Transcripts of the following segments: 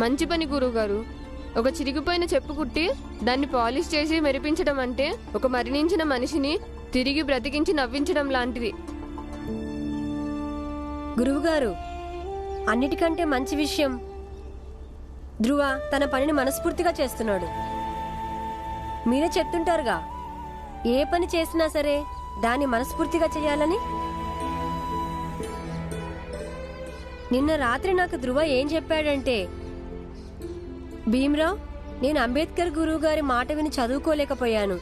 మంచి పని గురువుగారు. ఒక చిరిగిపోయిన చెప్పు కుట్టి దాన్ని పాలిష్ చేసి మెరిపించడం అంటే ఒక మరణించిన మనిషిని తిరిగి బ్రతికించి నవ్వించడం లాంటిది. గురువుగారు, అన్నిటికంటే మంచి విషయం ధ్రువ తన పనిని మనస్ఫూర్తిగా చేస్తున్నాడు. మీరే చెప్తుంటారుగా, ఏ పని చేసినా సరే దాన్ని మనస్ఫూర్తిగా చేయాలని. నిన్న రాత్రి నాకు ధ్రువ ఏం చెప్పాడంటే, భీమ్రావ్, నేను అంబేద్కర్ గురువు గారి మాట విని చదువుకోలేకపోయాను,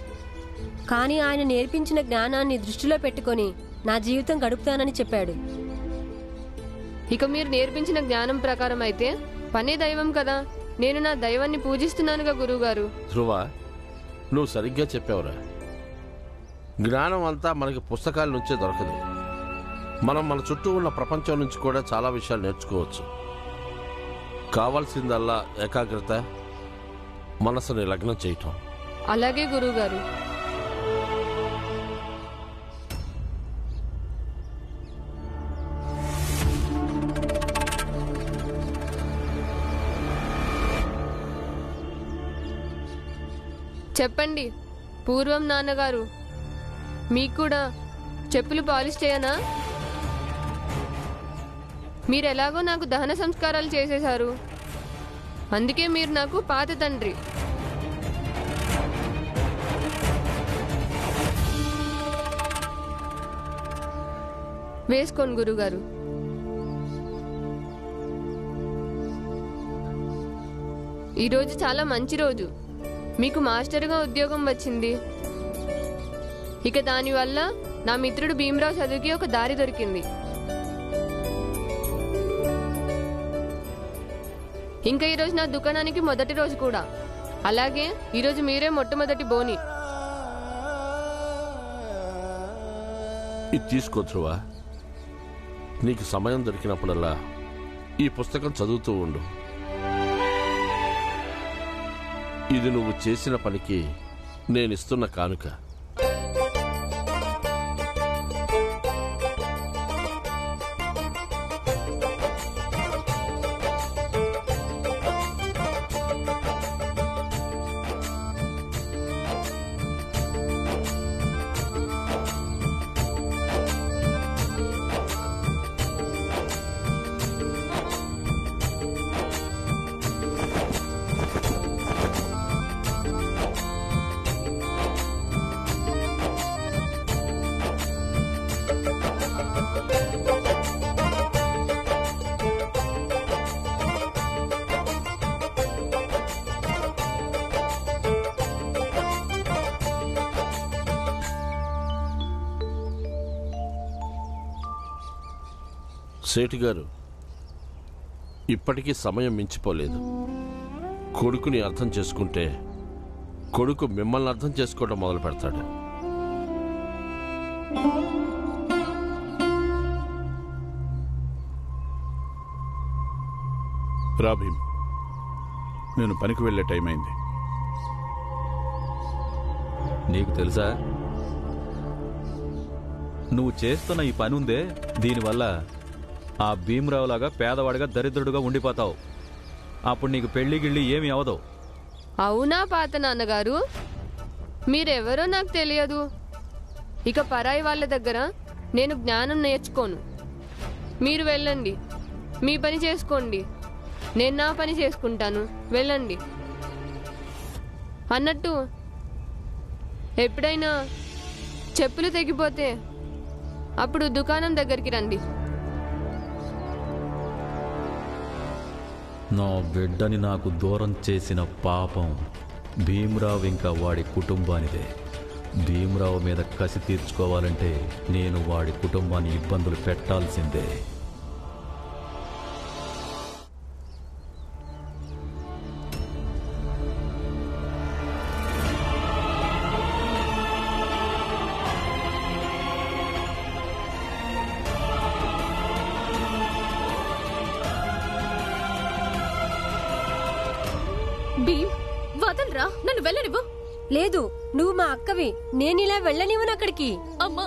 కానీ ఆయన నేర్పించిన జ్ఞానాన్ని దృష్టిలో పెట్టుకొని నా జీవితం గడుపుతానని చెప్పాడు. ఇక మీరు నేర్పించిన జ్ఞానం ప్రకారం అయితే పనే దైవం కదా. నేను నా దైవాన్ని పూజిస్తున్నానుగా గురువుగారు. ధ్రువ, నువ్వు సరిగ్గా చెప్పావురా. జ్ఞానం అంతా మనకి పుస్తకాల నుంచే దొరకదు. మనం మన చుట్టూ ఉన్న ప్రపంచం నుంచి కూడా చాలా విషయాలు నేర్చుకోవచ్చు. కావాల్సిందల్లా ఏకాగ్రత, మనసుని లగ్నం చేయటం. అలాగే గురువుగారు. చెప్పండి పూర్వం నాన్నగారు, మీకు కూడా చెప్పులు పాలిష్ చేయనా? మీరెలాగో నాకు దహన సంస్కారాలు చేసేశారు, అందుకే మీరు నాకు పాత తండ్రి. వేసుకోండి గురుగారు. ఈరోజు చాలా మంచి రోజు. మీకు మాస్టర్గా ఉద్యోగం వచ్చింది. ఇక దానివల్ల నా మిత్రుడు భీమరావు చదువుకి ఒక దారి దొరికింది. ఇంకా ఈరోజు నా దుకాణానికి మొదటి రోజు కూడా. అలాగే ఈరోజు మీరే మొట్టమొదటి బోని. ఇది తీసుకో ధ్రువ. నీకు సమయం దొరికినప్పుడల్లా ఈ పుస్తకం చదువుతూ ఉండు. ఇది నువ్వు చేసిన పనికి నేనిస్తున్న కానుక. సేటు గారు, ఇప్పటికీ సమయం మించిపోలేదు. కొడుకుని అర్థం చేసుకుంటే కొడుకు మిమ్మల్ని అర్థం చేసుకోవడం మొదలు పెడతాడు. రా భీమ్, నేను పనికి వెళ్ళే టైం అయింది. నీకు తెలుసా, నువ్వు చేస్తున్న ఈ పని ఉందే, దీనివల్ల ఆ భీమరావులాగా పేదవాడిగా దరిద్రుడుగా ఉండిపోతావు. అప్పుడు నీకు పెళ్లి గిళ్ళి ఏమీ అవదు. అవునా పాత నాన్నగారు? మీరెవరో నాకు తెలియదు. ఇక పరాయి వాళ్ళ దగ్గర నేను జ్ఞానం నేర్చుకోను. మీరు వెళ్ళండి, మీ పని చేసుకోండి, నేను నా పని చేసుకుంటాను. వెళ్ళండి. అన్నట్టు ఎప్పుడైనా చెప్పులు తెగిపోతే అప్పుడు దుకాణం దగ్గరికి రండి. నా బిడ్డని నాకు దూరం చేసిన పాపం భీమరావు ఇంకా వాడి కుటుంబానిదే. భీమరావు మీద కసి తీర్చుకోవాలంటే నేను వాడి కుటుంబాన్ని ఇబ్బందులు పెట్టాల్సిందే. భీమ్, వదలరా, నన్ను వెళ్ళనివ్వు. లేదు, నువ్వు మా అక్కవి, నేనిలా వెళ్ళనివ్వను అక్కడికి. అమ్మా,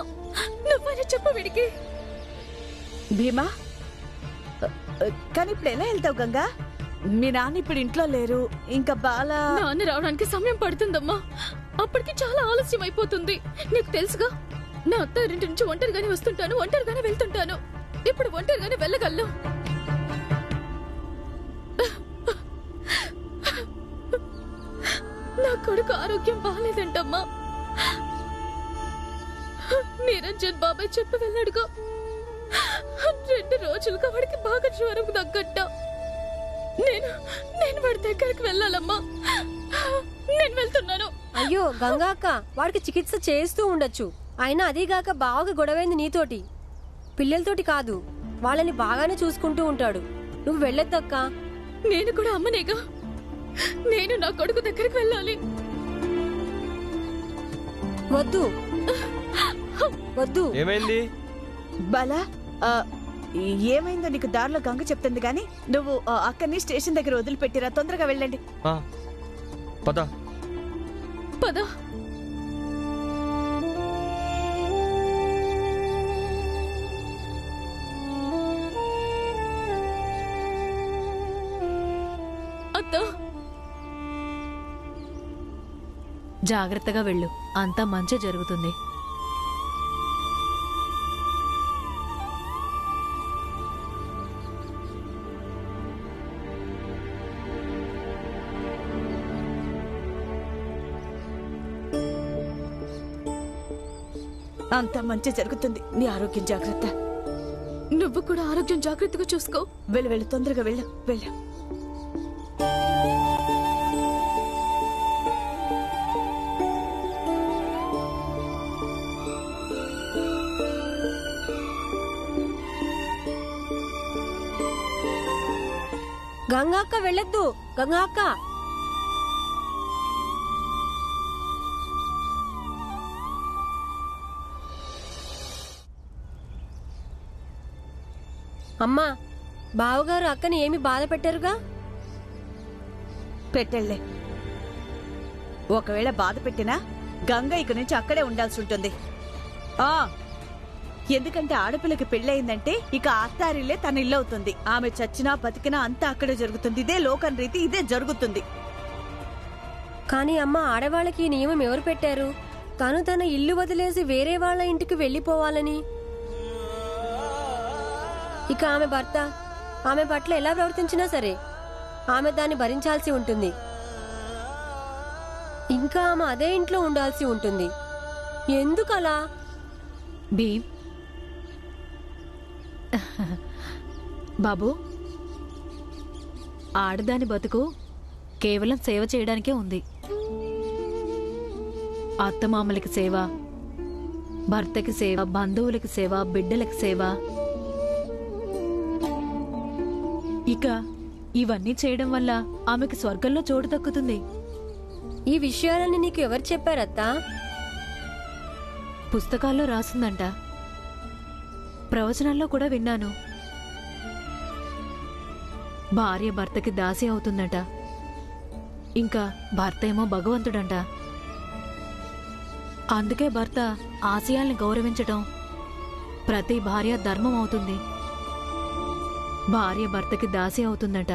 నువ్వని చెప్పు వీడికి. భీమా, కానీ ఇప్పుడు ఎలా వెళ్తావు గంగా? మీ నాన్న ఇప్పుడు ఇంట్లో లేరు. ఇంకా బాల నాన్న రావడానికి సమయం పడుతుందమ్మా. అప్పటికి చాలా ఆలస్యం అయిపోతుంది. నీకు తెలుసుగా, నా అత్తారింటి నుంచి ఒంటరిగానే వస్తుంటాను, ఒంటరిగానే వెళ్తుంటాను. ఇప్పుడు ఒంటరిగానే వెళ్ళగలను. నా కొడుకు ఆరోగ్యం బాగాలేదంటమ్మా. నిరంజన్ బాబాయ్ చెప్పి వెళ్ళాడుగా. 2 రోజులుగా వాడికి బాగా జ్వరం తగ్గట్ట. నేను వాడి దగ్గరికి వెళ్ళాలమ్మా. నేను వెళ్తున్నాను. అయ్యో గంగా అక్క, వాడికి చికిత్స చేస్తూ ఉండొచ్చు. అయినా అదీగాక బాగా గొడవైంది నీతోటి, పిల్లలతోటి కాదు. వాళ్ళని బాగానే చూసుకుంటూ ఉంటాడు. నువ్వు వెళ్ళొద్దక్కా. నేను కూడా అమ్మనేగా. నేను నా కొడుకు దగ్గరికి వెళ్ళాలి. వద్దు వద్దు. ఏమైంది? బాలా, ఏమైందో నీకు దారిలో గంగ చెప్తుంది గాని నువ్వు అక్కడిని స్టేషన్ దగ్గర వదిలిపెట్టిరా. తొందరగా వెళ్ళండి. పద. పద. అత్త, జాగ్రత్తగా వెళ్ళు. అంతా మంచి జరుగుతుంది. అంతా మంచి జరుగుతుంది. నీ ఆరోగ్యం జాగ్రత్త. నువ్వు కూడా ఆరోగ్యం జాగ్రత్తగా చూసుకో. వెళ్ళు వెళ్ళు, తొందరగా వెళ్ళు వెళ్ళు. గంగా అక్క వెళ్ళొద్దు. గంగా అక్క, అమ్మా, బావగారు అక్కని ఏమి బాధ పెట్టారుగా? పెట్టెళ్ళే. ఒకవేళ బాధ పెట్టినా గంగ ఇక నుంచి అక్కడే ఉండాల్సి ఉంటుంది. ఎందుకంటే ఆడపిల్లకి పెళ్ళయిందంటే ఇక అత్తారిల్లే తన ఇల్లు అవుతుంది. ఆమె చచ్చినా బతికినా అంతా అక్కడే జరుగుతుంది. ఇదే లోకం రీతి, ఇదే జరుగుతుంది. కానీ అమ్మ, ఆడవాళ్ళకి ఈ నియమం ఎవరు పెట్టారు? తను తన ఇల్లు వదిలేసి వేరే వాళ్ళ ఇంటికి వెళ్ళిపోవాలని. ఇక ఆమె భర్త ఆమె పట్ల ఎలా ప్రవర్తించినా సరే ఆమె దాన్ని భరించాల్సి ఉంటుంది. ఇంకా ఆమె అదే ఇంట్లో ఉండాల్సి ఉంటుంది. ఎందుకలా? భీమ్, బాబు, ఆడదాని బతుకు కేవలం సేవ చేయడానికే ఉంది. అత్తమామలకి సేవ, భర్తకి సేవ, బంధువులకి సేవ, బిడ్డలకి సేవ. ఇక ఇవన్నీ చేయడం వల్ల ఆమెకి స్వర్గంలో చోటు దక్కుతుంది. ఈ విషయాలన్నీ నీకు ఎవరు చెప్పారత్తా? పుస్తకాల్లో రాసిందంట, ప్రవచనాల్లో కూడా విన్నాను. భార్య భర్తకి దాసి అవుతుందట. ఇంకా భర్త ఏమో భగవంతుడంట. అందుకే భర్త ఆశయాల్ని గౌరవించటం ప్రతి భార్య ధర్మం అవుతుంది. భార్య భర్తకి దాసి అవుతుందట.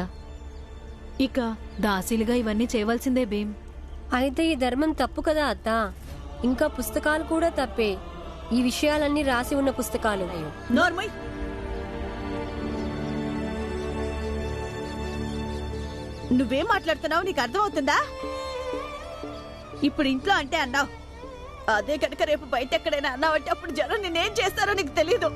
ఇక దాసీలుగా ఇవన్నీ చేయవలసిందే భీమ్. అయితే ఈ ధర్మం తప్పు కదా అత్తా? ఇంకా పుస్తకాలు కూడా తప్పే. ఈ విషయాలన్నీ రాసి ఉన్న పుస్తకాలు. నోర్మయ్, నువ్వేం మాట్లాడుతున్నావు? నీకు అర్థమవుతుందా? ఇప్పుడు ఇంట్లో అంటే అన్నావు, అదే కనుక రేపు బయట ఎక్కడైనా అన్నావంటే అప్పుడు జనం నేనేం చేస్తారో నీకు తెలీదు.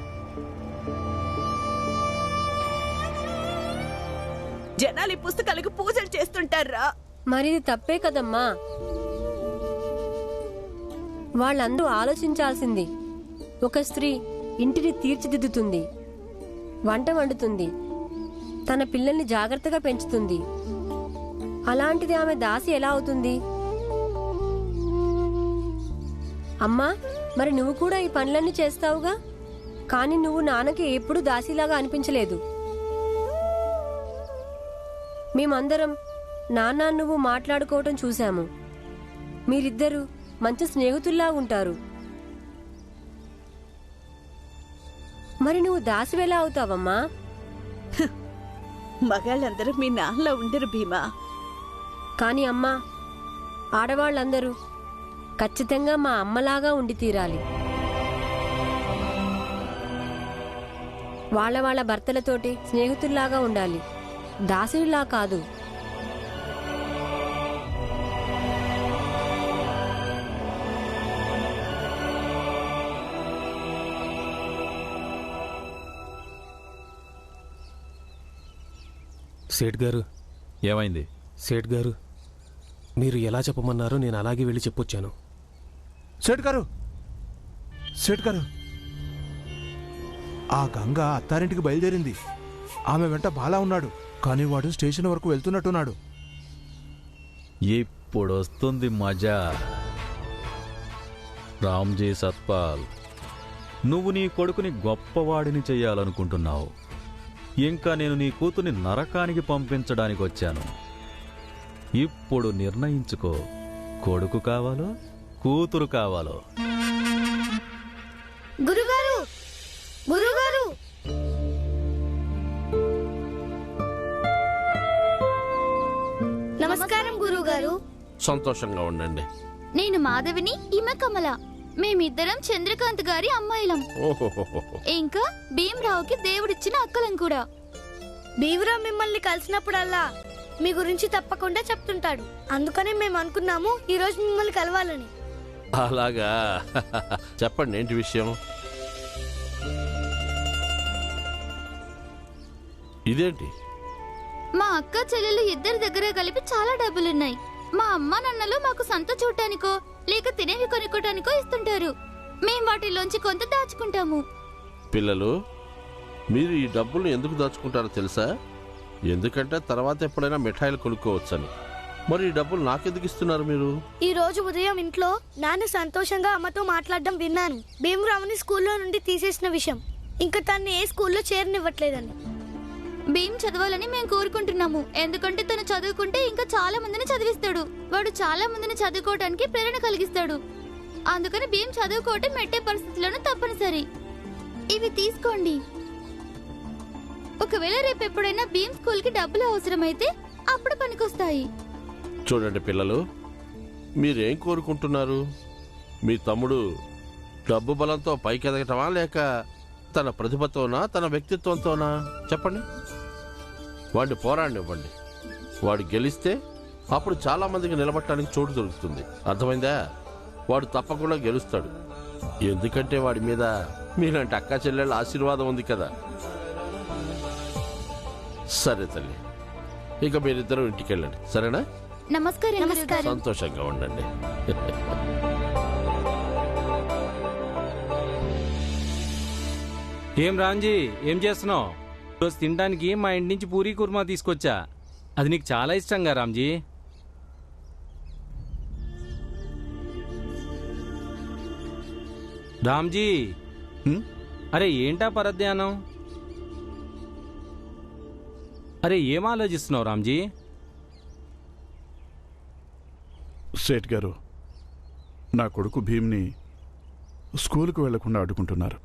జనాలు ఈ పుస్తకాలకు పూజలు చేస్తుంటారా? మరిది తప్పే కదమ్మా. వాళ్ళందరూ ఆలోచించాల్సింది. ఒక స్త్రీ ఇంటిని తీర్చిదిద్దుతుంది, వంట వండుతుంది, తన పిల్లల్ని జాగ్రత్తగా పెంచుతుంది. అలాంటిది ఆమె దాసి ఎలా అవుతుంది? అమ్మా, మరి నువ్వు కూడా ఈ పనులన్నీ చేస్తావుగా? కానీ నువ్వు నాన్నకి ఎప్పుడూ దాసిలాగా అనిపించలేదు. మేమందరం నాన్న నువ్వు మాట్లాడుకోవటం చూశాము. మీరిద్దరూ మంచి స్నేహితుల్లా ఉంటారు. మరి నువ్వు దాసివెలా అవుతావమ్మా? మగాళ్ళందరూ మీ నాన్నలో ఉండరు భీమా. కానీ అమ్మా, ఆడవాళ్ళందరూ ఖచ్చితంగా మా అమ్మలాగా ఉండి తీరాలి. వాళ్ళ భర్తలతోటి స్నేహితుల్లాగా ఉండాలి, దాసుడిలా కాదు. సేట్ గారు, ఏమైంది? సేట్ గారు, మీరు ఎలా చెప్పమన్నారో నేను అలాగే వెళ్ళి చెప్పొచ్చాను. సేట్ గారు, సేట్ గారు, ఆ గంగ అత్తారింటికి బయలుదేరింది. ఆమె వెంట బాలా ఉన్నాడు, కానీ వాడు స్టేషన్ వరకు వెళ్తున్నట్టున్నాడు. ఇప్పుడొస్తుంది మజా. రామ్జీ సత్పాల్, నువ్వు నీ కొడుకుని గొప్పవాడిని చెయ్యాలనుకుంటున్నావు. ఇంకా నేను నీ కూతుర్ని నరకానికి పంపించడానికి వచ్చాను. ఇప్పుడు నిర్ణయించుకో, కొడుకు కావాలో కూతురు కావాలో. గురుగారు, గురుగారు, నమస్కారం గురుగారు. సంతోషంగా ఉండండి. నేను మాధవిని, ఈమె కమల. మేమిద్దరం చంద్రకాంత్ గారి అమ్మాయిలం. ఇంకా భీమరావుకి దేవుడిచ్చిన అక్కలం కూడా. భీమరావు మిమ్మల్ని కలిసినప్పుడల్లా మీ గురించి తప్పకుండా చెప్తుంటాడు. అందుకనే మేము అనుకున్నాము ఈ రోజు మిమ్మల్ని కలవాలని. అలాగా? చెప్పండి, ఏంటి విషయం? ఇదేంటి? మా అక్క చెల్లెలు ఇద్దరి దగ్గర కలిపి చాలా డబ్బులున్నాయి. మా అమ్మ నాన్నలు మాకు సంత చూడటానికో లేక తినేవి కొనుక్కోటానికో ఇస్తుంటారు. మేం వాటిలోంచి కొంత దాచుకుంటాము. పిల్లలు, మీరు ఈ డబ్బులు ఎందుకు దాచుకుంటారో తెలుసా? ఎందుకంటే తర్వాత ఎప్పుడైనా మిఠాయిలు కొనుక్కోవచ్చని. మరి ఈ డబ్బులు నాకెందుకు ఇస్తున్నారు మీరు? ఈ రోజు ఉదయం ఇంట్లో నాన్న సంతోషంగా అమ్మతో మాట్లాడడం విన్నాను. భీమరావుని స్కూల్లో నుండి తీసేసిన విషయం, ఇంకా తన్ని ఏ స్కూల్లో చేరనివ్వట్లేదని. భీమ్ చదవాలని మేము కోరుకుంటున్నాము. ఎందుకంటే తను చదువుకుంటే ఇంకా చాలా మందిని చదివిస్తాడు. వాడు చాలా మందిని చదువుకోవడానికి ప్రేరణ కలిగిస్తాడు. అందుకని భీమ్ చదువుకోవటం మెట్టే పరిస్థితుల్లోనూ తప్పనిసరి. ఇవి తీసుకోండి. ఒకవేళ రేపు ఎప్పుడైనా భీమ్ స్కూల్ కి డబ్బులు అవసరమైతే అప్పుడు పనికొస్తాయి. చూడండి పిల్లలు, మీరేం కోరుకుంటున్నారు? మీ తమ్ముడు డబ్బు బలంతో పైకెదగటమా, లేక తన ప్రతిభతోనా, తన వ్యక్తిత్వంతోనా? చెప్పండి. వాడిని పోరాడనివ్వండి. వాడు గెలిస్తే అప్పుడు చాలా మందికి నిలబడటానికి చోటు దొరుకుతుంది. అర్థమైందా? వాడు తప్పకుండా గెలుస్తాడు. ఎందుకంటే వాడి మీద మీలాంటి అక్క చెల్లెళ్ళ ఆశీర్వాదం ఉంది కదా. సరే తల్లి, ఇక మీరిద్దరూ ఇంటికి వెళ్ళండి, సరేనా? నమస్కారం. సంతోషంగా ఉండండి. ఏం రాంజీ, ఏం చేస్తున్నావు? రోజు తినడానికి మా ఇంటి నుంచి పూరీ కుర్మా తీసుకొచ్చా. అది నీకు చాలా ఇష్టంగా రామ్జీ. రామ్జీ, అరే ఏంటా పరధ్యానం? అరే ఏం ఆలోచిస్తున్నావు రామ్జీ? సేట్ గారు, నా కొడుకు భీమ్ని స్కూలుకు వెళ్లకుండా అడ్డుకుంటున్నారు.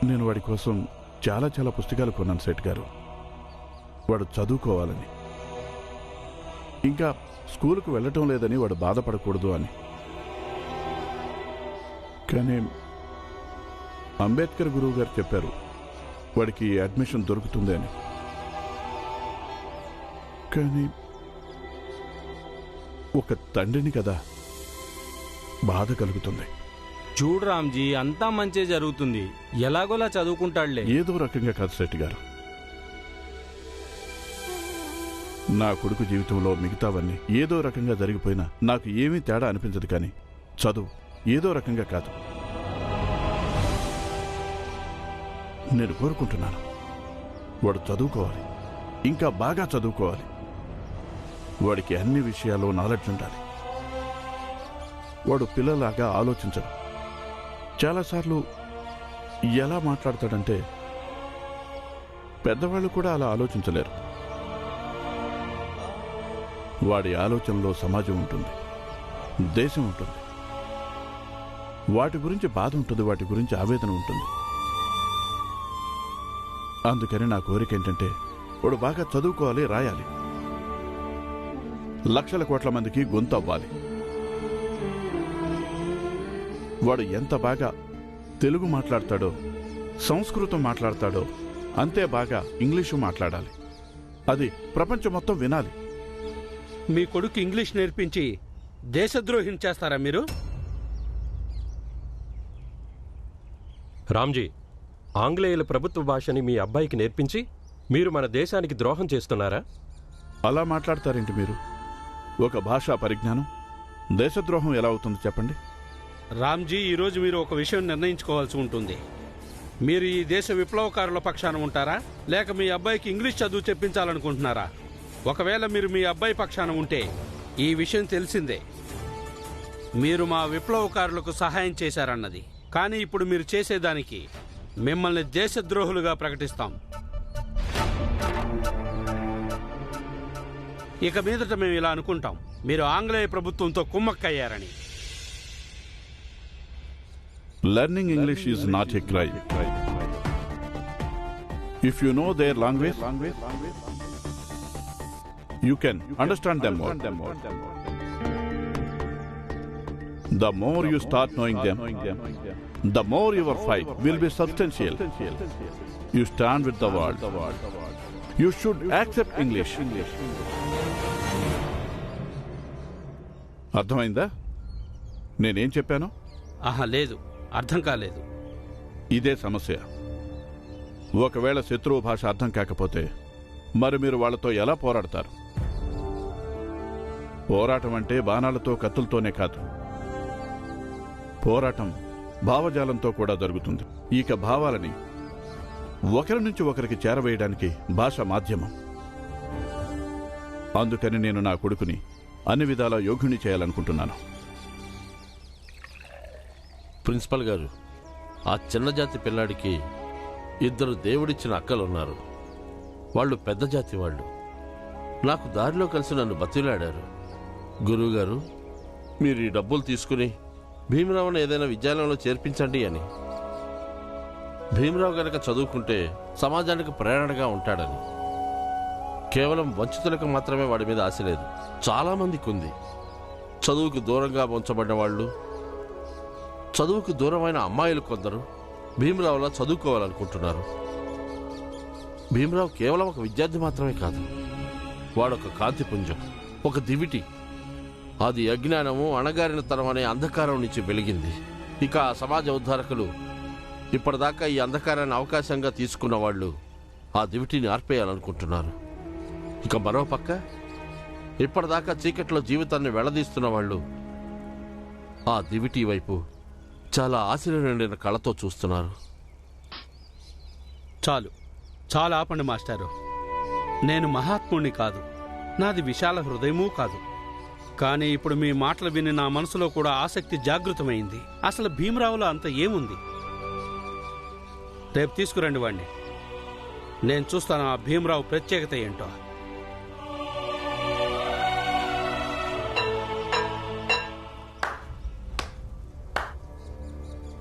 నేను వాడి కోసం చాలా చాలా పుస్తకాలు కొన్నాను సేట్ గారు. వాడు చదువుకోవాలని, ఇంకా స్కూలుకు వెళ్ళటం లేదని వాడు బాధపడకూడదు అని. కానీ అంబేద్కర్ గురువు గారు చెప్పారు వాడికి అడ్మిషన్ దొరుకుతుంది అని. కానీ ఒక తండ్రిని కదా బాధ కలుగుతుంది. చూడు రామ్జీ, అంతా మంచి జరుగుతుంది. ఎలాగోలా చదువుకుంటాడులే. ఏదో రకంగా కాదు శెట్టి గారు. నా కొడుకు జీవితంలో మిగతావన్నీ ఏదో రకంగా జరిగిపోయినా నాకు ఏమీ తేడా అనిపించదు. కానీ చదువు ఏదో రకంగా కాదు. నేను కోరుకుంటున్నాను వాడు చదువుకోవాలి, ఇంకా బాగా చదువుకోవాలి. వాడికి అన్ని విషయాల్లో నాలెడ్జ్ ఉండాలి. వాడు పిల్లలాగా ఆలోచించడు. చాలాసార్లు ఎలా మాట్లాడతాడంటే పెద్దవాళ్ళు కూడా అలా ఆలోచించలేరు. వాడి ఆలోచనలో సమాజం ఉంటుంది, దేశం ఉంటుంది, వాటి గురించి బాధ ఉంటుంది, వాటి గురించి ఆవేదన ఉంటుంది. అందుకని నా కోరిక ఏంటంటే వాడు బాగా చదువుకోవాలి, రాయాలి, లక్షల కోట్ల మందికి గొంతు అవ్వాలి. వాడు ఎంత బాగా తెలుగు మాట్లాడతాడో, సంస్కృతం మాట్లాడతాడో అంతే బాగా ఇంగ్లీషు మాట్లాడాలి. అది ప్రపంచం మొత్తం వినాలి. మీ కొడుకు ఇంగ్లీష్ నేర్పించి దేశద్రోహం చేస్తారా మీరు? రామ్జీ, ఆంగ్లేయుల ప్రభుత్వ భాషని మీ అబ్బాయికి నేర్పించి మీరు మన దేశానికి ద్రోహం చేస్తున్నారా? అలా మాట్లాడతారేంటి మీరు? ఒక భాషా పరిజ్ఞానం దేశద్రోహం ఎలా అవుతుంది చెప్పండి? రామ్జీ, ఈరోజు మీరు ఒక విషయం నిర్ణయించుకోవాల్సి ఉంటుంది. మీరు ఈ దేశ విప్లవకారుల పక్షాన ఉంటారా, లేక మీ అబ్బాయికి ఇంగ్లీష్ చదువు చెప్పించాలనుకుంటున్నారా? ఒకవేళ మీరు మీ అబ్బాయి పక్షాన ఉంటే ఈ విషయం తెలిసిందే, మీరు మా విప్లవకారులకు సహాయం చేశారన్నది. కానీ ఇప్పుడు మీరు చేసేదానికి మిమ్మల్ని దేశద్రోహులుగా ప్రకటిస్తాం. ఇక మీదట మేము ఇలా అనుకుంటాం, మీరు ఆంగ్లేయ ప్రభుత్వంతో కుమ్మక్కయ్యారని. Learning English is not a crime. If you know their language, you can understand them more. The more you start knowing them, the more your fight will be substantial. You stand with the world. You should accept English. అర్థమైందా నేనేం చెప్పాను? ఆహా, లేదు, అర్థం కాలేదు. ఇదే సమస్య. ఒకవేళ శత్రువు భాష అర్థం కాకపోతే మరి మీరు వాళ్ళతో ఎలా పోరాడతారు? పోరాటం అంటే బాణాలతో, కత్తులతోనే కాదు. పోరాటం భావజాలంతో కూడా జరుగుతుంది. ఇక భావాలని ఒకరి నుంచి ఒకరికి చేరవేయడానికి భాష మాధ్యమం. అందుకని నేను నా కొడుకుని అన్ని విధాలా యోగ్యుని చేయాలనుకుంటున్నాను. ప్రిన్సిపల్ గారు, ఆ చిన్న జాతి పిల్లాడికి 2 దేవుడిచ్చిన అక్కలున్నారు. వాళ్ళు పెద్ద జాతి వాళ్ళు. నాకు దారిలో కలిసి నన్ను బతిలాడారు. గురువుగారు, మీరు ఈ డబ్బులు తీసుకుని భీమరావుని ఏదైనా విద్యాలయంలో చేర్పించండి అని. భీమరావు గనక చదువుకుంటే సమాజానికి ప్రేరణగా ఉంటాడని. కేవలం వంచితులకు మాత్రమే వాడి మీద ఆశ లేదు, చాలా మందికి ఉంది. చదువుకు దూరంగా ఉంచబడిన వాళ్ళు, చదువుకు దూరమైన అమ్మాయిలు కొందరు భీమరావులా చదువుకోవాలనుకుంటున్నారు. భీమరావు కేవలం ఒక విద్యార్థి మాత్రమే కాదు, వాడొక కాంతిపుంజం, ఒక దివిటి. అది అజ్ఞానము, అణగారినతనం అనే అంధకారం నుంచి వెలిగింది. ఇక ఆ సమాజ ఉద్ధారకులు ఇప్పటిదాకా ఈ అంధకారాన్ని అవకాశంగా తీసుకున్న వాళ్ళు ఆ దివిటిని ఆర్పేయాలనుకుంటున్నారు. ఇక మరోపక్క ఇప్పటిదాకా చీకట్లో జీవితాన్ని వెళ్లదీస్తున్న వాళ్ళు ఆ దివిటి వైపు చాలా ఆశలు నిండిన కళతో చూస్తున్నారు. చాలు, చాలా ఆపండి మాస్టారు. నేను మహాత్ముణ్ణి కాదు, నాది విశాల హృదయమూ కాదు. కానీ ఇప్పుడు మీ మాటలు విని నా మనసులో కూడా ఆసక్తి జాగృతమైంది. అసలు భీమరావులో అంత ఏముంది? రేపు తీసుకురండి వాణ్ణి, నేను చూస్తాను ఆ భీమరావు ప్రత్యేకత ఏంటో.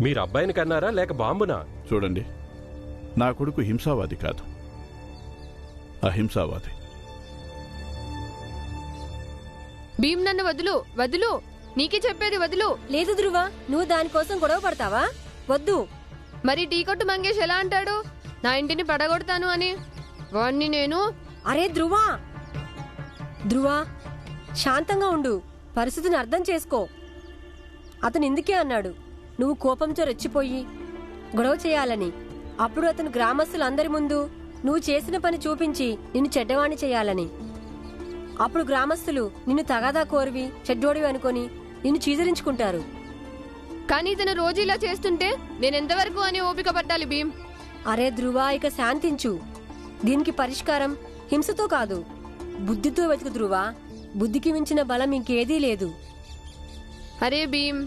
మీరు అబ్బాయిని కన్నారా లేక బాంబునా? చూడండి, నా కొడుకు హింసావాది కాదు, అహింసావాది. భీమ్, నన్ను వదులు, వదులు, నీకే చెప్పేది వదులు. లేదు ధ్రువ, నువ్వు దానికోసం గొడవ పడతావా? వద్దు. మరి టీ కొట్టు మంగేష్ ఎలా అంటాడు నా ఇంటిని పడగొడతాను అని? వాణ్ణి నేను... అరే ధ్రువ, ధ్రువ, శాంతంగా ఉండు, పరిస్థితిని అర్థం చేసుకో. అతను ఇందుకే అన్నాడు, నువ్వు కోపంతో రెచ్చిపోయి గొడవ చేయాలని. అప్పుడు అతను గ్రామస్తులందరి ముందు నువ్వు చేసిన పని చూపించి నిన్ను చెడ్డవాణ్ణి చేయాలని. అప్పుడు గ్రామస్తులు నిన్ను తగాదా కోరివి, చెడ్డోడివి అనుకొని నిన్ను చీదరించుకుంటారు. కానీ ఇతను రోజు ఇలా చేస్తుంటే నేనెంతవరకు అని ఓపిక పట్టాలి భీమ్? అరే ధ్రువ, ఇక శాంతించు. దీనికి పరిష్కారం హింసతో కాదు, బుద్ధితో వెతుకు ధ్రువ. బుద్ధికి మించిన బలం ఇంకేదీ లేదు. అరే భీమ్,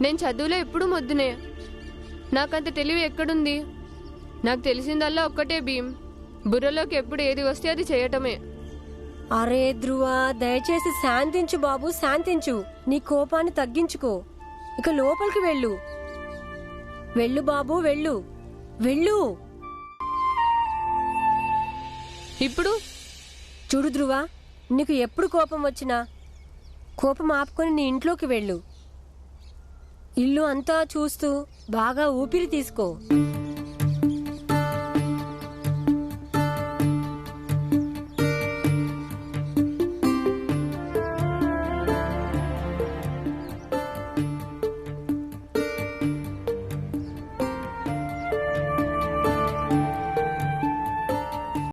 నేను చదువులో ఎప్పుడు మొద్దునే. నాకంత తెలివి ఎక్కడుంది? నాకు తెలిసిందల్లా ఒక్కటే భీమ్, బుర్రలోకి ఎప్పుడు ఏది వస్తే అది చేయటమే. అరే ధ్రువ, దయచేసి శాంతించు బాబు, శాంతించు. నీ కోపాన్ని తగ్గించుకో. ఇక లోపలికి వెళ్ళు. వెళ్ళు బాబు, వెళ్ళు, వెళ్ళు. ఇప్పుడు చూడు ధ్రువ, నీకు ఎప్పుడు కోపం వచ్చినా కోపం ఆపుకొని నీ ఇంట్లోకి వెళ్ళు. ఇల్లు అంతా చూస్తూ బాగా ఊపిరి తీసుకో.